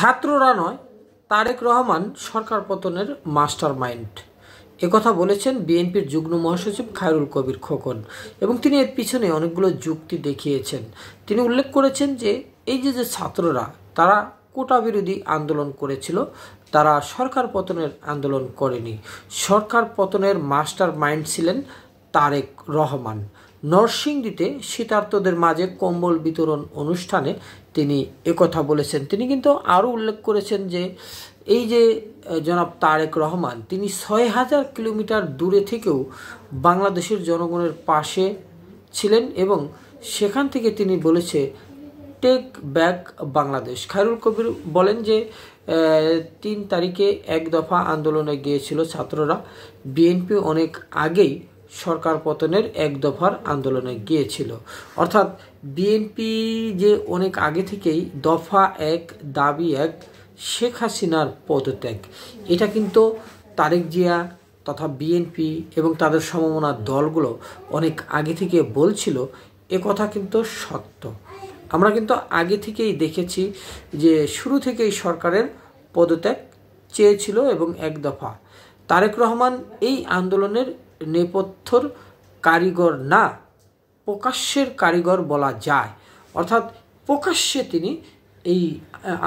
ছাত্ররা নয়, তারেক রহমান সরকার পতনের মাস্টার মাইন্ড, একথা বলেছেন বিএনপির যুগ্ম মহাসচিব খায়রুল কবির খোকন এবং তিনি এর পিছনে অনেকগুলো যুক্তি দেখিয়েছেন। তিনি উল্লেখ করেছেন যে এই যে ছাত্ররা তারা কোটা বিরোধী আন্দোলন করেছিল, তারা সরকার পতনের আন্দোলন করেনি। সরকার পতনের মাস্টার মাইন্ড ছিলেন তারেক রহমান। নরসিংদীতে শীতার্তদের মাঝে কম্বল বিতরণ অনুষ্ঠানে তিনি একথা বলেছেন। তিনি কিন্তু আরও উল্লেখ করেছেন যে এই যে জনাব তারেক রহমান তিনি ৬,০০০ কিলোমিটার দূরে থেকেও বাংলাদেশের জনগণের পাশে ছিলেন এবং সেখান থেকে তিনি বলেছে টেক ব্যাক বাংলাদেশ। খায়রুল কবির বলেন যে ৩ তারিখে এক দফা আন্দোলনে গিয়েছিল ছাত্ররা। বিএনপি অনেক আগেই সরকার পতনের এক দফার আন্দোলনে গিয়েছিল, অর্থাৎ বিএনপি যে অনেক আগে থেকেই দফা এক দাবি এক শেখ হাসিনার পদত্যাগ, এটা কিন্তু তারেক জিয়া তথা বিএনপি এবং তাদের সমমনা দলগুলো অনেক আগে থেকে বলছিল। কথা কিন্তু সত্য। আমরা কিন্তু আগে থেকেই দেখেছি যে শুরু থেকেই সরকারের পদত্যাগ চেয়েছিল এবং এক দফা। তারেক রহমান এই আন্দোলনের নেপথ্যর কারিগর না, প্রকাশ্যের কারিগর বলা যায়, অর্থাৎ প্রকাশ্যে তিনি এই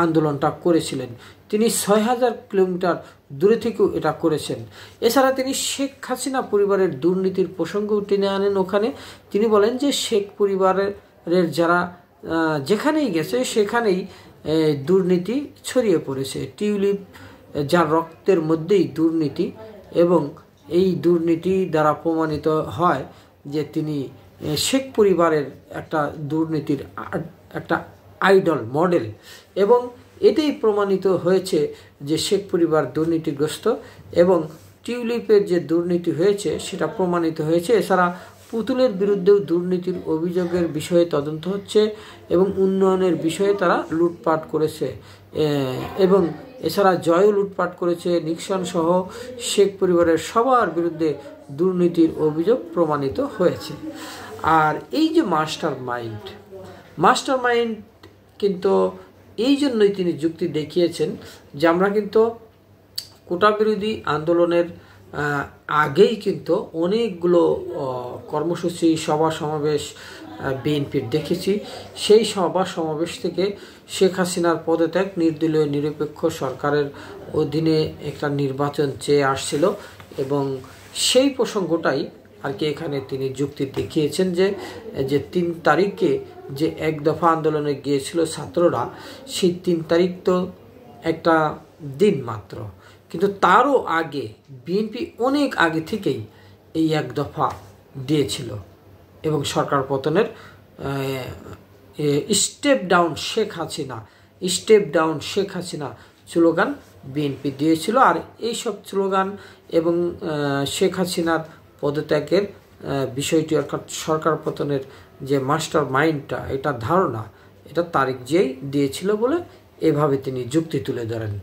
আন্দোলনটা করেছিলেন। তিনি ৬,০০০ কিলোমিটার দূরে থেকেও এটা করেছেন। এছাড়া তিনি শেখ হাসিনা পরিবারের দুর্নীতির প্রসঙ্গ টেনে আনেন ওখানে। তিনি বলেন যে শেখ পরিবারের যারা যেখানেই গেছে সেখানেই দুর্নীতি ছড়িয়ে পড়েছে। টিউলিপ যার রক্তের মধ্যেই দুর্নীতি, এবং এই দুর্নীতি দ্বারা প্রমাণিত হয় যে তিনি শেখ পরিবারের একটা দুর্নীতির একটা আইডল মডেল, এবং এটাই প্রমাণিত হয়েছে যে শেখ পরিবার দুর্নীতিগ্রস্ত এবং টিউলিপের যে দুর্নীতি হয়েছে সেটা প্রমাণিত হয়েছে। এছাড়া পুতুলের বিরুদ্ধেও দুর্নীতির অভিযোগের বিষয়ে তদন্ত হচ্ছে এবং উন্নয়নের বিষয়ে তারা লুটপাট করেছে, এবং এছাড়া জয়ও লুটপাট করেছে। নিক্সন সহ শেখ পরিবারের সবার বিরুদ্ধে দুর্নীতির অভিযোগ প্রমাণিত হয়েছে। আর এই যে মাস্টার মাইন্ড কিন্তু এই জন্যই তিনি যুক্তি দেখিয়েছেন যে আমরা কিন্তু কোটা বিরোধী আন্দোলনের আগেই কিন্তু অনেকগুলো কর্মসূচি সভা সমাবেশ বিএনপির দেখেছি। সেই সভা সমাবেশ থেকে শেখ হাসিনার পদত্যাগ, নির্দলীয় নিরপেক্ষ সরকারের অধীনে একটা নির্বাচন চেয়ে আসছিল, এবং সেই প্রসঙ্গটাই আর কি এখানে তিনি যুক্তি দেখিয়েছেন যে ৩ তারিখে যে এক দফা আন্দোলনে গিয়েছিল ছাত্ররা, সেই ৩ তারিখ তো একটা দিন মাত্র, কিন্তু তারও আগে বিএনপি অনেক আগে থেকেই এই এক দফা দিয়েছিল এবং সরকার পতনের step down Sheikh Hasina slogan BNP দিয়েছিল। আর এইসব স্লোগান এবং শেখ হাসিনার পদত্যাগের বিষয়টি, অর্থাৎ সরকার পতনের যে মাস্টার মাইন্ডটা, এটা ধারণা এটা তারেক জিয়াই দিয়েছিল বলে এভাবে তিনি যুক্তি তুলে ধরেন।